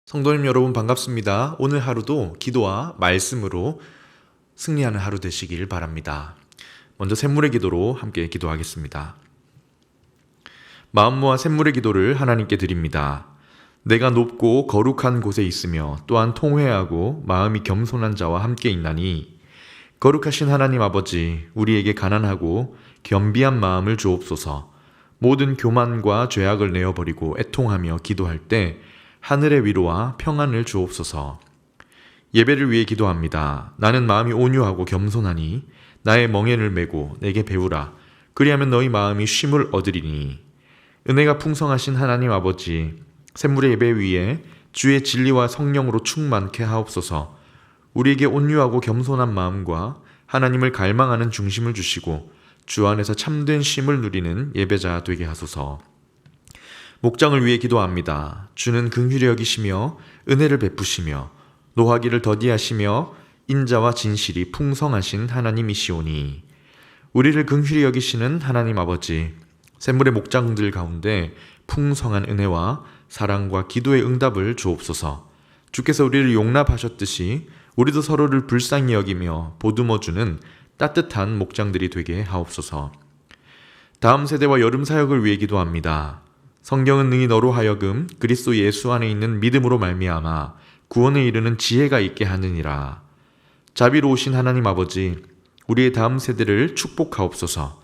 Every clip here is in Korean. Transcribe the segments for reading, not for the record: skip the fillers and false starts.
성도님 여러분 반갑습니다. 오늘 하루도 기도와 말씀으로 승리하는 하루 되시길 바랍니다. 먼저 샘물의 기도로 함께 기도하겠습니다. 마음 모아 샘물의 기도를 하나님께 드립니다. 내가 높고 거룩한 곳에 있으며 또한 통회하고 마음이 겸손한 자와 함께 있나니 거룩하신 하나님 아버지, 우리에게 가난하고 겸비한 마음을 주옵소서. 모든 교만과 죄악을 내어버리고 애통하며 기도할 때 하늘의 위로와 평안을 주옵소서. 예배를 위해 기도합니다. 나는 마음이 온유하고 겸손하니 나의 멍에를 메고 내게 배우라. 그리하면 너희 마음이 쉼을 얻으리니. 은혜가 풍성하신 하나님 아버지, 샘물의 예배 위에 주의 진리와 성령으로 충만케 하옵소서. 우리에게 온유하고 겸손한 마음과 하나님을 갈망하는 중심을 주시고 주 안에서 참된 쉼을 누리는 예배자 되게 하소서. 목장을 위해 기도합니다. 주는 긍휼히 여기시며 은혜를 베푸시며 노하기를 더디하시며 인자와 진실이 풍성하신 하나님이시오니 우리를 긍휼히 여기시는 하나님 아버지, 샘물의 목장들 가운데 풍성한 은혜와 사랑과 기도의 응답을 주옵소서. 주께서 우리를 용납하셨듯이 우리도 서로를 불쌍히 여기며 보듬어주는 따뜻한 목장들이 되게 하옵소서. 다음 세대와 여름 사역을 위해 기도합니다. 성경은 능히 너로 하여금 그리스도 예수 안에 있는 믿음으로 말미암아 구원에 이르는 지혜가 있게 하느니라. 자비로우신 하나님 아버지, 우리의 다음 세대를 축복하옵소서.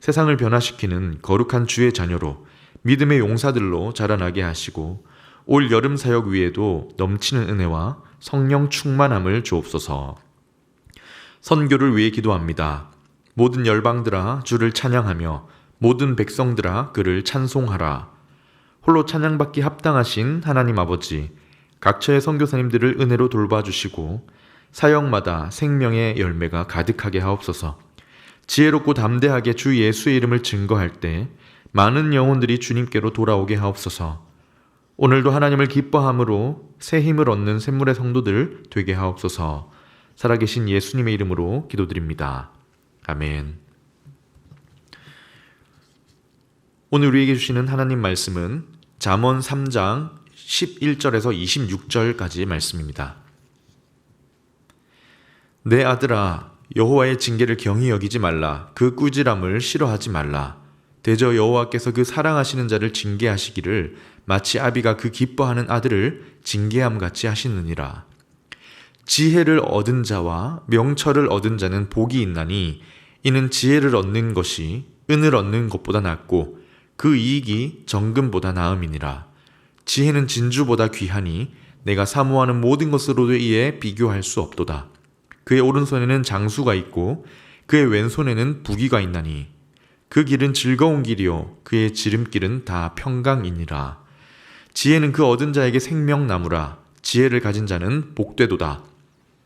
세상을 변화시키는 거룩한 주의 자녀로 믿음의 용사들로 자라나게 하시고 올 여름 사역 위에도 넘치는 은혜와 성령 충만함을 주옵소서. 선교를 위해 기도합니다. 모든 열방들아 주를 찬양하며 모든 백성들아 그를 찬송하라. 홀로 찬양받기 합당하신 하나님 아버지, 각처의 선교사님들을 은혜로 돌봐주시고 사역마다 생명의 열매가 가득하게 하옵소서. 지혜롭고 담대하게 주 예수의 이름을 증거할 때 많은 영혼들이 주님께로 돌아오게 하옵소서. 오늘도 하나님을 기뻐함으로 새 힘을 얻는 샘물의 성도들 되게 하옵소서. 살아계신 예수님의 이름으로 기도드립니다. 아멘. 오늘 우리에게 주시는 하나님 말씀은 잠언 3장 11절에서 26절까지 말씀입니다. 내 아들아, 여호와의 징계를 경히 여기지 말라. 그 꾸지람을 싫어하지 말라. 대저 여호와께서 그 사랑하시는 자를 징계하시기를 마치 아비가 그 기뻐하는 아들을 징계함같이 하시느니라. 지혜를 얻은 자와 명철을 얻은 자는 복이 있나니 이는 지혜를 얻는 것이 은을 얻는 것보다 낫고 그 이익이 정금보다 나음이니라. 지혜는 진주보다 귀하니 내가 사모하는 모든 것으로도 이에 비교할 수 없도다. 그의 오른손에는 장수가 있고 그의 왼손에는 부귀가 있나니 그 길은 즐거운 길이요 그의 지름길은 다 평강이니라. 지혜는 그 얻은 자에게 생명나무라. 지혜를 가진 자는 복되도다.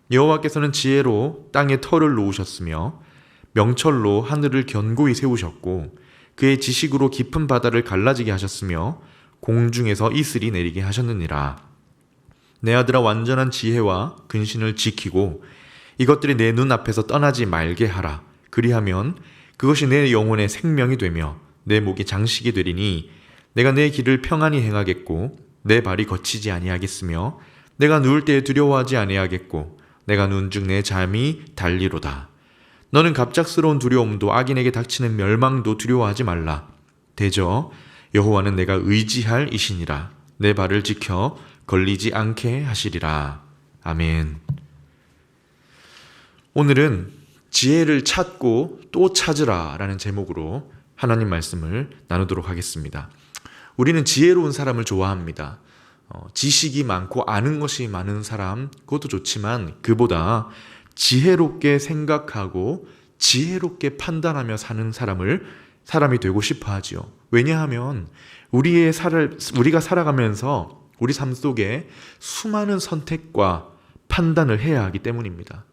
여호와께서는 지혜로 땅에 터를 놓으셨으며 명철로 하늘을 견고히 세우셨고 그의 지식으로 깊은 바다를 갈라지게 하셨으며 공중에서 이슬이 내리게 하셨느니라. 내 아들아, 완전한 지혜와 근신을 지키고 이것들이 내 눈앞에서 떠나지 말게 하라. 그리하면 그것이 내 영혼의 생명이 되며 내 목이 장식이 되리니 내가 내 길을 평안히 행하겠고 내 발이 거치지 아니하겠으며 내가 누울 때에 두려워하지 아니하겠고 내가 누운즉 내 잠이 달리로다. 너는 갑작스러운 두려움도 악인에게 닥치는 멸망도 두려워하지 말라. 대저 여호와는 내가 의지할 이시니라. 내 발을 지켜 걸리지 않게 하시리라. 아멘. 오늘은 지혜를 찾고 또 찾으라 라는 제목으로 하나님 말씀을 나누도록 하겠습니다. 우리는 지혜로운 사람을 좋아합니다. 지식이 많고 아는 것이 많은 사람, 그것도 좋지만 그보다 지혜롭게 생각하고 지혜롭게 판단하며 사는 사람이 되고 싶어 하지요. 왜냐하면 우리가 살아가면서 우리 삶 속에 수많은 선택과 판단을 해야 하기 때문입니다.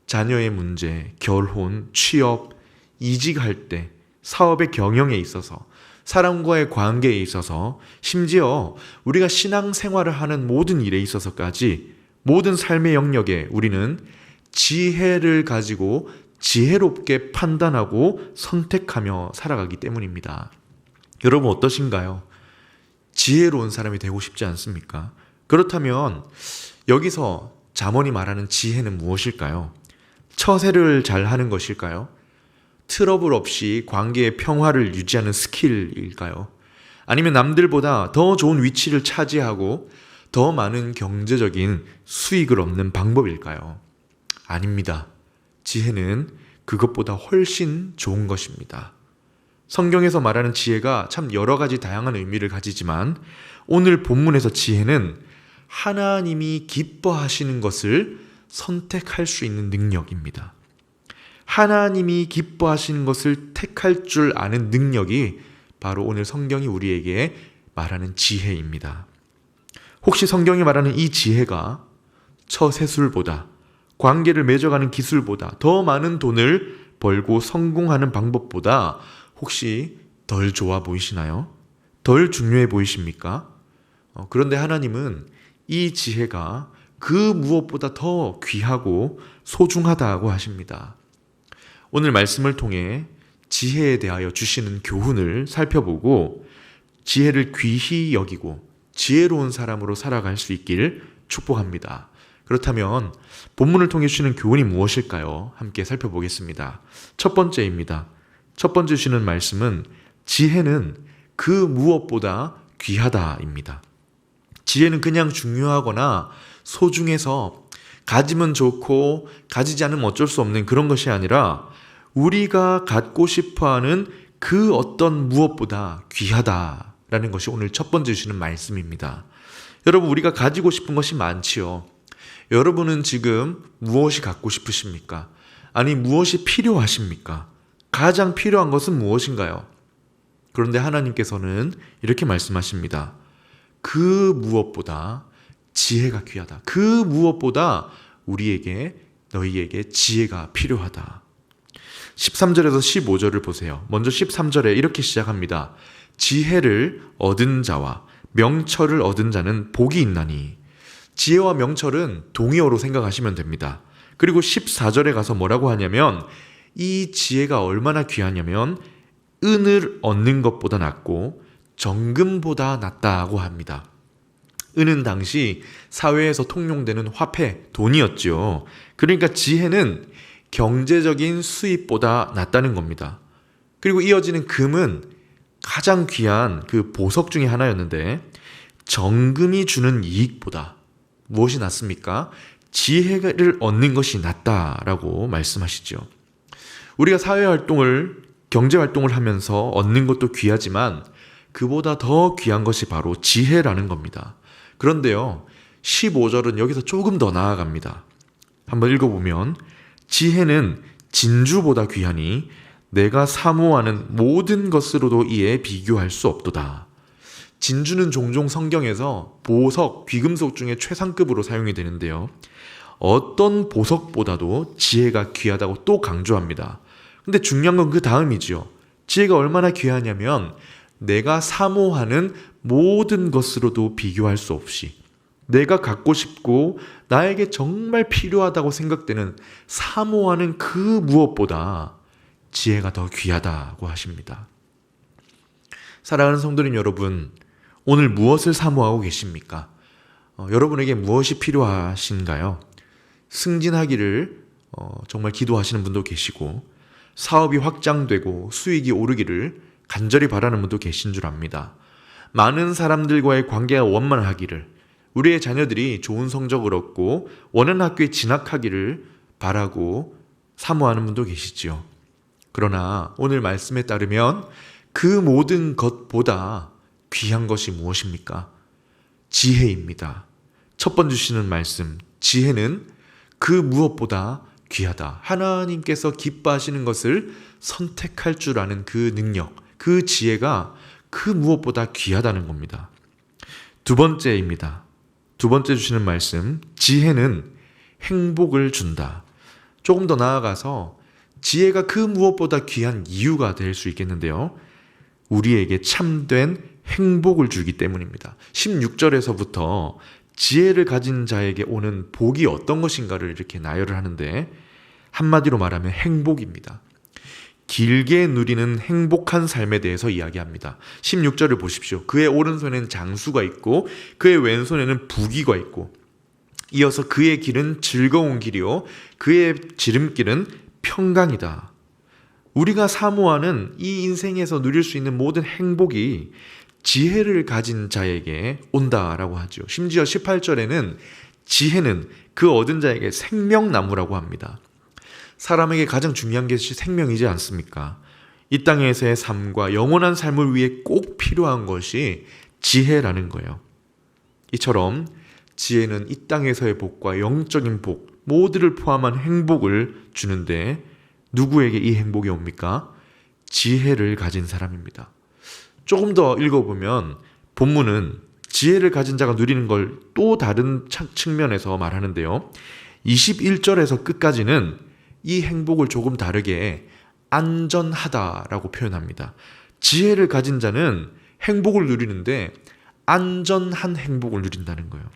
자녀의 문제, 결혼, 취업, 이직할 때, 사업의 경영에 있어서, 사람과의 관계에 있어서, 심지어 우리가 신앙생활을 하는 모든 일에 있어서까지 모든 삶의 영역에 우리는 지혜를 가지고 지혜롭게 판단하고 선택하며 살아가기 때문입니다. 여러분 어떠신가요? 지혜로운 사람이 되고 싶지 않습니까? 그렇다면 여기서 잠언이 말하는 지혜는 무엇일까요? 처세를 잘 하는 것일까요? 트러블 없이 관계의 평화를 유지하는 스킬일까요? 아니면 남들보다 더 좋은 위치를 차지하고 더 많은 경제적인 수익을 얻는 방법일까요? 아닙니다. 지혜는 그것보다 훨씬 좋은 것입니다. 성경에서 말하는 지혜가 참 여러 가지 다양한 의미를 가지지만 오늘 본문에서 지혜는 하나님이 기뻐하시는 것을 선택할 수 있는 능력입니다. 하나님이 기뻐하시는 것을 택할 줄 아는 능력이 바로 오늘 성경이 우리에게 말하는 지혜입니다. 혹시 성경이 말하는 이 지혜가 처세술보다, 관계를 맺어가는 기술보다, 더 많은 돈을 벌고 성공하는 방법보다 혹시 덜 좋아 보이시나요? 덜 중요해 보이십니까? 그런데 하나님은 이 지혜가 그 무엇보다 더 귀하고 소중하다고 하십니다. 오늘 말씀을 통해 지혜에 대하여 주시는 교훈을 살펴보고 지혜를 귀히 여기고 지혜로운 사람으로 살아갈 수 있기를 축복합니다. 그렇다면 본문을 통해 주시는 교훈이 무엇일까요? 함께 살펴보겠습니다. 첫 번째입니다. 첫 번째 주시는 말씀은 지혜는 그 무엇보다 귀하다입니다. 지혜는 그냥 중요하거나 소중해서 가지면 좋고 가지지 않으면 어쩔 수 없는 그런 것이 아니라 우리가 갖고 싶어하는 그 어떤 무엇보다 귀하다라는 것이 오늘 첫 번째 주시는 말씀입니다. 여러분, 우리가 가지고 싶은 것이 많지요. 여러분은 지금 무엇이 갖고 싶으십니까? 아니, 무엇이 필요하십니까? 가장 필요한 것은 무엇인가요? 그런데 하나님께서는 이렇게 말씀하십니다. 그 무엇보다 지혜가 귀하다. 그 무엇보다 우리에게, 너희에게 지혜가 필요하다. 13절에서 15절을 보세요. 먼저 13절에 이렇게 시작합니다. 지혜를 얻은 자와 명철을 얻은 자는 복이 있나니. 지혜와 명철은 동의어로 생각하시면 됩니다. 그리고 14절에 가서 뭐라고 하냐면 이 지혜가 얼마나 귀하냐면 은을 얻는 것보다 낫고 정금보다 낫다고 합니다. 은은 당시 사회에서 통용되는 화폐, 돈이었죠. 그러니까 지혜는 경제적인 수입보다 낫다는 겁니다. 그리고 이어지는 금은 가장 귀한 그 보석 중에 하나였는데 정금이 주는 이익보다 무엇이 낫습니까? 지혜를 얻는 것이 낫다라고 말씀하시죠. 우리가 사회활동을, 경제활동을 하면서 얻는 것도 귀하지만 그보다 더 귀한 것이 바로 지혜라는 겁니다. 그런데요, 15절은 여기서 조금 더 나아갑니다. 한번 읽어보면 지혜는 진주보다 귀하니 내가 사모하는 모든 것으로도 이에 비교할 수 없도다. 진주는 종종 성경에서 보석, 귀금속 중에 최상급으로 사용이 되는데요. 어떤 보석보다도 지혜가 귀하다고 또 강조합니다. 근데 중요한 건 그 다음이지요. 지혜가 얼마나 귀하냐면 내가 사모하는 모든 것으로도 비교할 수 없이 내가 갖고 싶고 나에게 정말 필요하다고 생각되는 사모하는 그 무엇보다 지혜가 더 귀하다고 하십니다. 사랑하는 성도님 여러분, 오늘 무엇을 사모하고 계십니까? 여러분에게 무엇이 필요하신가요? 승진하기를 정말 기도하시는 분도 계시고 사업이 확장되고 수익이 오르기를 간절히 바라는 분도 계신 줄 압니다. 많은 사람들과의 관계가 원만하기를, 우리의 자녀들이 좋은 성적을 얻고 원하는 학교에 진학하기를 바라고 사모하는 분도 계시지요. 그러나 오늘 말씀에 따르면 그 모든 것보다 귀한 것이 무엇입니까? 지혜입니다. 첫 번째 주시는 말씀, 지혜는 그 무엇보다 귀하다. 하나님께서 기뻐하시는 것을 선택할 줄 아는 그 능력, 그 지혜가 그 무엇보다 귀하다는 겁니다. 두 번째입니다. 두 번째 주시는 말씀, 지혜는 행복을 준다. 조금 더 나아가서 지혜가 그 무엇보다 귀한 이유가 될 수 있겠는데요. 우리에게 참된 행복을 주기 때문입니다. 16절에서부터 지혜를 가진 자에게 오는 복이 어떤 것인가를 이렇게 나열을 하는데 한마디로 말하면 행복입니다. 길게 누리는 행복한 삶에 대해서 이야기합니다. 16절을 보십시오. 그의 오른손에는 장수가 있고 그의 왼손에는 부귀가 있고 이어서 그의 길은 즐거운 길이요 그의 지름길은 평강이다. 우리가 사모하는 이 인생에서 누릴 수 있는 모든 행복이 지혜를 가진 자에게 온다라고 하죠. 심지어 18절에는 지혜는 그 얻은 자에게 생명나무라고 합니다. 사람에게 가장 중요한 것이 생명이지 않습니까? 이 땅에서의 삶과 영원한 삶을 위해 꼭 필요한 것이 지혜라는 거예요. 이처럼 지혜는 이 땅에서의 복과 영적인 복 모두를 포함한 행복을 주는데 누구에게 이 행복이 옵니까? 지혜를 가진 사람입니다. 조금 더 읽어보면 본문은 지혜를 가진 자가 누리는 걸 또 다른 측면에서 말하는데요. 21절에서 끝까지는 이 행복을 조금 다르게 안전하다라고 표현합니다. 지혜를 가진 자는 행복을 누리는데 안전한 행복을 누린다는 거예요.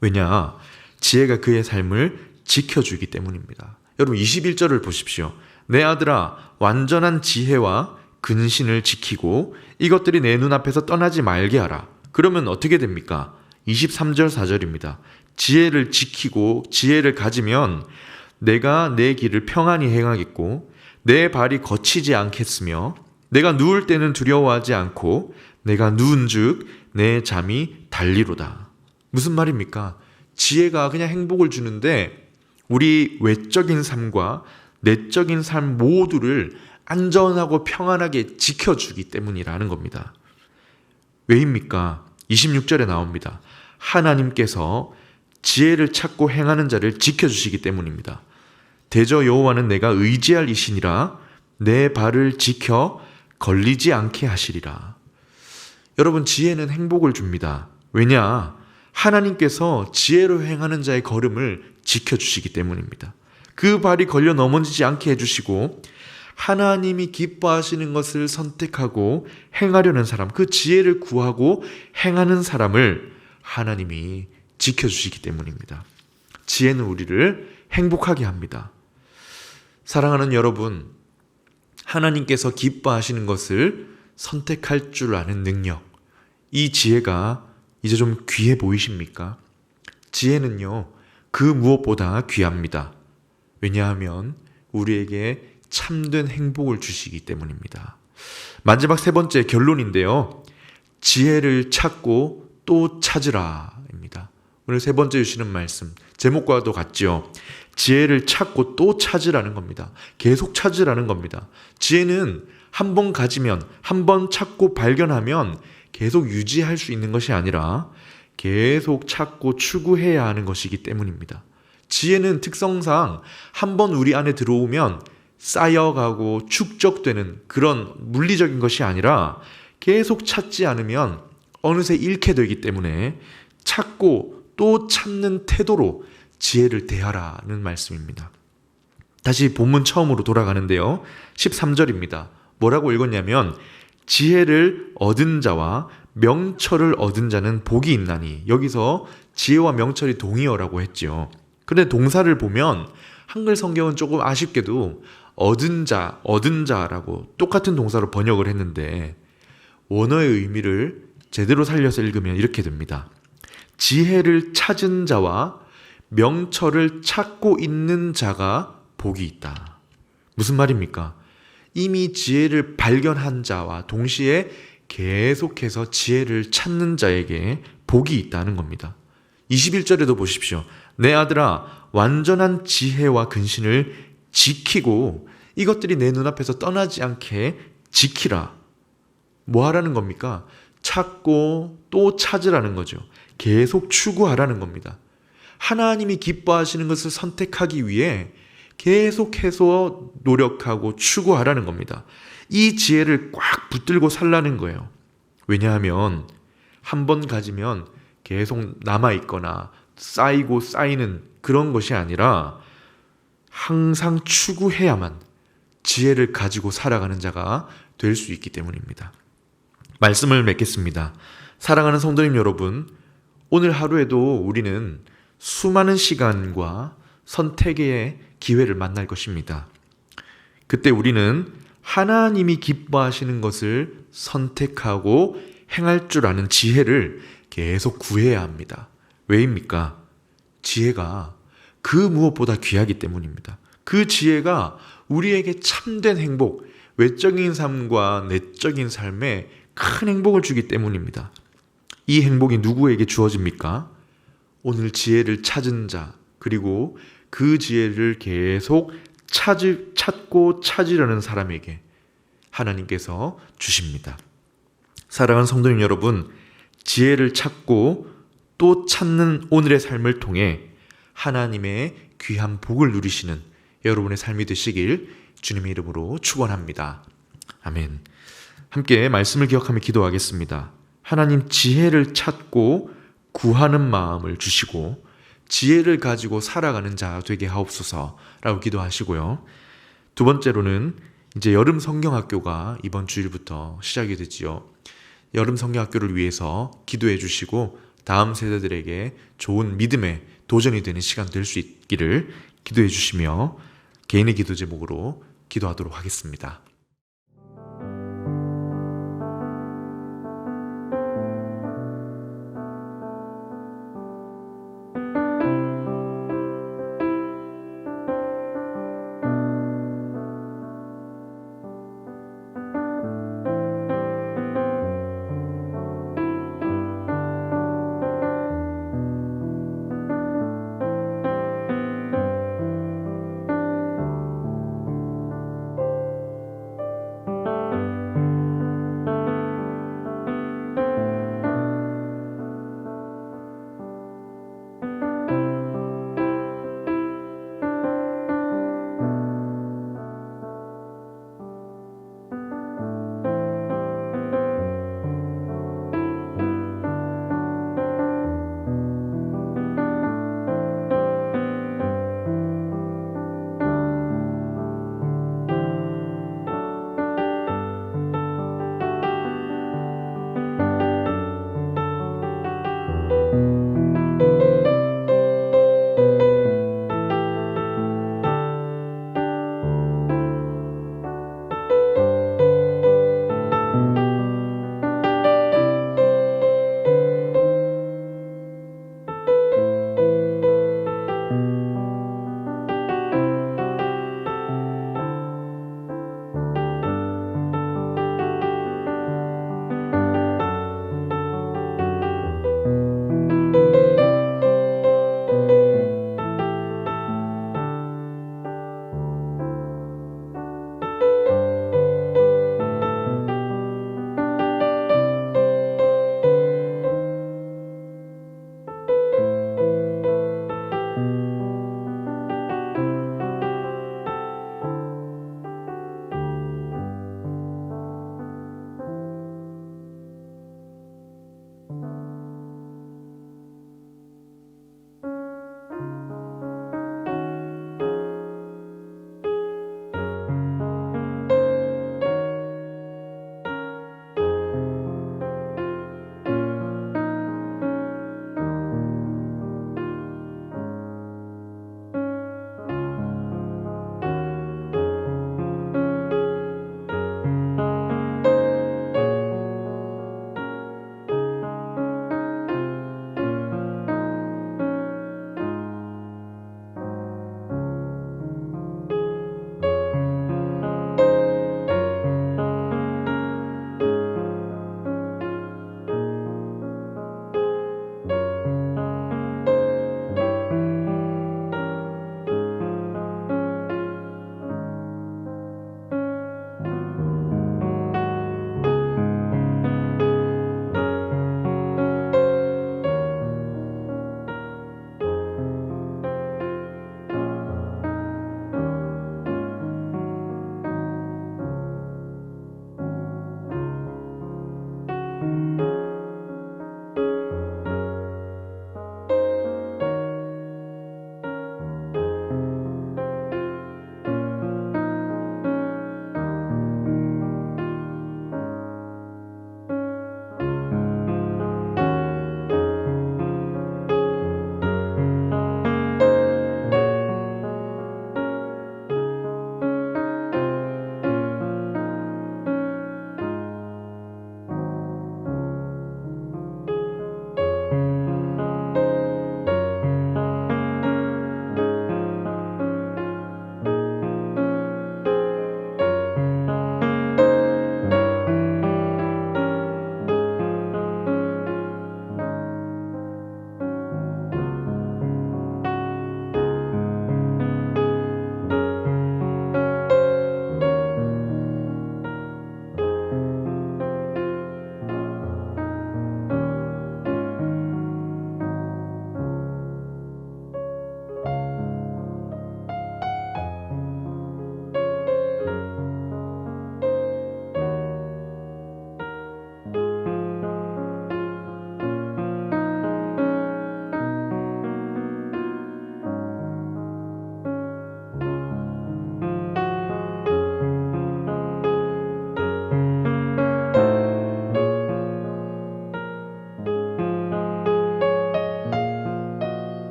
왜냐? 지혜가 그의 삶을 지켜주기 때문입니다. 여러분 21절을 보십시오. 내 아들아 완전한 지혜와 근신을 지키고 이것들이 내 눈앞에서 떠나지 말게 하라. 그러면 어떻게 됩니까? 23절 4절입니다. 지혜를 지키고 지혜를 가지면 내가 내 길을 평안히 행하겠고 내 발이 거치지 않겠으며 내가 누울 때는 두려워하지 않고 내가 누운즉 내 잠이 달리로다. 무슨 말입니까? 지혜가 그냥 행복을 주는데 우리 외적인 삶과 내적인 삶 모두를 안전하고 평안하게 지켜주기 때문이라는 겁니다. 왜입니까? 26절에 나옵니다. 하나님께서 지혜를 찾고 행하는 자를 지켜주시기 때문입니다. 대저 여호와는 내가 의지할 이시니라 내 발을 지켜 걸리지 않게 하시리라. 여러분 지혜는 행복을 줍니다. 왜냐? 하나님께서 지혜로 행하는 자의 걸음을 지켜주시기 때문입니다. 그 발이 걸려 넘어지지 않게 해주시고 하나님이 기뻐하시는 것을 선택하고 행하려는 사람, 그 지혜를 구하고 행하는 사람을 하나님이 지켜주시기 때문입니다. 지혜는 우리를 행복하게 합니다. 사랑하는 여러분, 하나님께서 기뻐하시는 것을 선택할 줄 아는 능력, 이 지혜가 이제 좀 귀해 보이십니까? 지혜는요, 그 무엇보다 귀합니다. 왜냐하면 우리에게 참된 행복을 주시기 때문입니다. 마지막 세 번째 결론인데요. 지혜를 찾고 또 찾으라입니다. 오늘 세 번째 주시는 말씀, 제목과도 같죠. 지혜를 찾고 또 찾으라는 겁니다. 계속 찾으라는 겁니다. 지혜는 한 번 가지면, 한 번 찾고 발견하면 계속 유지할 수 있는 것이 아니라 계속 찾고 추구해야 하는 것이기 때문입니다. 지혜는 특성상 한 번 우리 안에 들어오면 쌓여가고 축적되는 그런 물리적인 것이 아니라 계속 찾지 않으면 어느새 잃게 되기 때문에 찾고 또 찾는 태도로 지혜를 대하라는 말씀입니다. 다시 본문 처음으로 돌아가는데요. 13절입니다. 뭐라고 읽었냐면 지혜를 얻은 자와 명철을 얻은 자는 복이 있나니, 여기서 지혜와 명철이 동의어라고 했죠. 그런데 동사를 보면 한글 성경은 조금 아쉽게도 얻은 자, 얻은 자라고 똑같은 동사로 번역을 했는데 원어의 의미를 제대로 살려서 읽으면 이렇게 됩니다. 지혜를 찾은 자와 명철을 찾고 있는 자가 복이 있다. 무슨 말입니까? 이미 지혜를 발견한 자와 동시에 계속해서 지혜를 찾는 자에게 복이 있다는 겁니다. 21절에도 보십시오. 내 아들아 완전한 지혜와 근신을 지키고 이것들이 내 눈앞에서 떠나지 않게 지키라. 뭐 하라는 겁니까? 찾고 또 찾으라는 거죠. 계속 추구하라는 겁니다. 하나님이 기뻐하시는 것을 선택하기 위해 계속해서 노력하고 추구하라는 겁니다. 이 지혜를 꽉 붙들고 살라는 거예요. 왜냐하면 한 번 가지면 계속 남아있거나 쌓이고 쌓이는 그런 것이 아니라 항상 추구해야만 지혜를 가지고 살아가는 자가 될 수 있기 때문입니다. 말씀을 맺겠습니다. 사랑하는 성도님 여러분, 오늘 하루에도 우리는 수많은 시간과 선택의 기회를 만날 것입니다. 그때 우리는 하나님이 기뻐하시는 것을 선택하고 행할 줄 아는 지혜를 계속 구해야 합니다. 왜입니까? 지혜가 그 무엇보다 귀하기 때문입니다. 그 지혜가 우리에게 참된 행복, 외적인 삶과 내적인 삶에 큰 행복을 주기 때문입니다. 이 행복이 누구에게 주어집니까? 오늘 지혜를 찾은 자, 그리고 그 지혜를 계속 찾고 찾으려는 사람에게 하나님께서 주십니다. 사랑하는 성도님 여러분, 지혜를 찾고 또 찾는 오늘의 삶을 통해 하나님의 귀한 복을 누리시는 여러분의 삶이 되시길 주님의 이름으로 축원합니다. 아멘. 함께 말씀을 기억하며 기도하겠습니다. 하나님, 지혜를 찾고 구하는 마음을 주시고 지혜를 가지고 살아가는 자 되게 하옵소서라고 기도하시고요. 두 번째로는 이제 여름 성경학교가 이번 주일부터 시작이 되지요. 여름 성경학교를 위해서 기도해 주시고 다음 세대들에게 좋은 믿음의 도전이 되는 시간 될 수 있기를 기도해 주시며 개인의 기도 제목으로 기도하도록 하겠습니다.